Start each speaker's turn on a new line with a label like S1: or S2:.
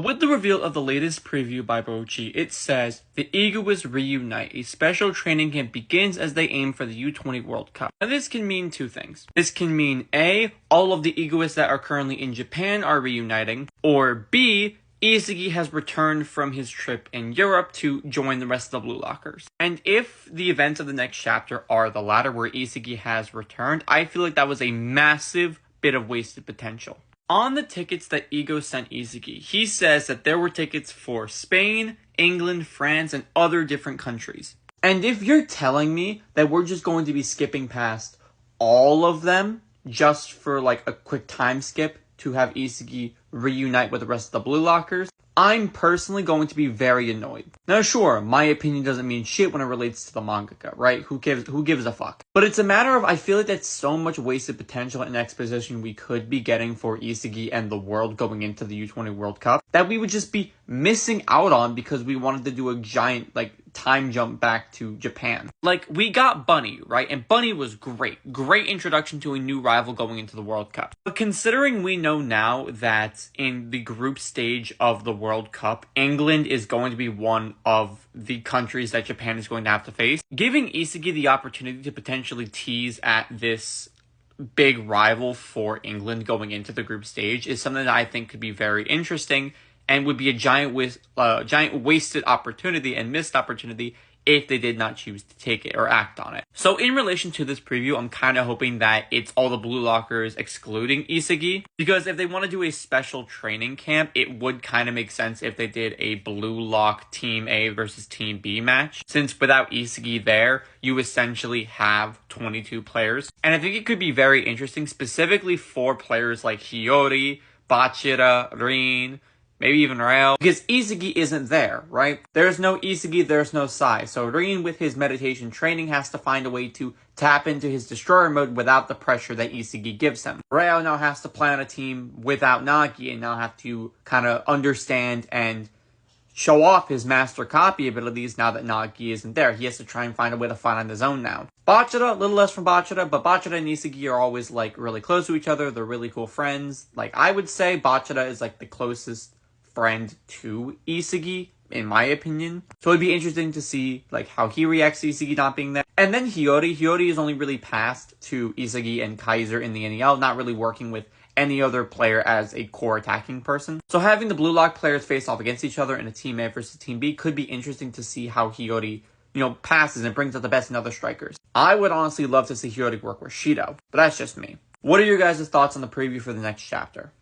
S1: With the reveal of the latest preview by Boichi, it says, the Egoists reunite. A special training camp begins as they aim for the U20 World Cup. Now this can mean two things. This can mean A, all of the Egoists that are currently in Japan are reuniting, or B, Isagi has returned from his trip in Europe to join the rest of the Blue Lockers. And if the events of the next chapter are the latter, where Isagi has returned, I feel like that was a massive bit of wasted potential. On the tickets that Ego sent Isagi, he says that there were tickets for Spain, England, France, and other different countries. And if you're telling me that we're just going to be skipping past all of them just for like a quick time skip to have Isagi reunite with the rest of the Blue Lockers, I'm personally going to be very annoyed. Now sure, my opinion doesn't mean shit when it relates to the mangaka, right? Who gives a fuck? But it's a matter of, I feel like that's so much wasted potential and exposition we could be getting for Isagi and the world going into the U20 World Cup that we would just be missing out on because we wanted to do a giant, time jump back to Japan. We got Bunny, right? And Bunny was great. Great introduction to a new rival going into the World Cup. But considering we know now that in the group stage of the World Cup, England is going to be one of the countries that Japan is going to have to face, giving Isagi the opportunity to potentially tease at this big rival for England going into the group stage is something that I think could be very interesting and would be a giant wasted opportunity and missed opportunity if they did not choose to take it or act on it. So in relation to this preview, I'm kind of hoping that it's all the Blue Lockers excluding Isagi, because if they want to do a special training camp, it would kind of make sense if they did a Blue Lock Team A versus Team B match, since without Isagi there, you essentially have 22 players. And I think it could be very interesting, specifically for players like Hiyori, Bachira, Rin, maybe even Rail, because Isagi isn't there, right? There's no Isagi, there's no Sai. So Rin, with his meditation training, has to find a way to tap into his destroyer mode without the pressure that Isagi gives him. Rail now has to plan a team without Nagi and now have to kind of understand and show off his master copy abilities now that Nagi isn't there. He has to try and find a way to fight on his own now. Bachira, a little less from Bachira, but Bachira and Isagi are always really close to each other. They're really cool friends. I would say Bachira is the closest friend to Isagi, in my opinion. So it'd be interesting to see how he reacts to Isagi not being there. And then Hiyori. Hiyori is only really passed to Isagi and Kaiser in the NEL, not really working with any other player as a core attacking person. So having the Blue Lock players face off against each other in a Team A versus Team B could be interesting to see how Hiyori, passes and brings out the best in other strikers. I would honestly love to see Hiyori work with Shido, but that's just me. What are your guys' thoughts on the preview for the next chapter?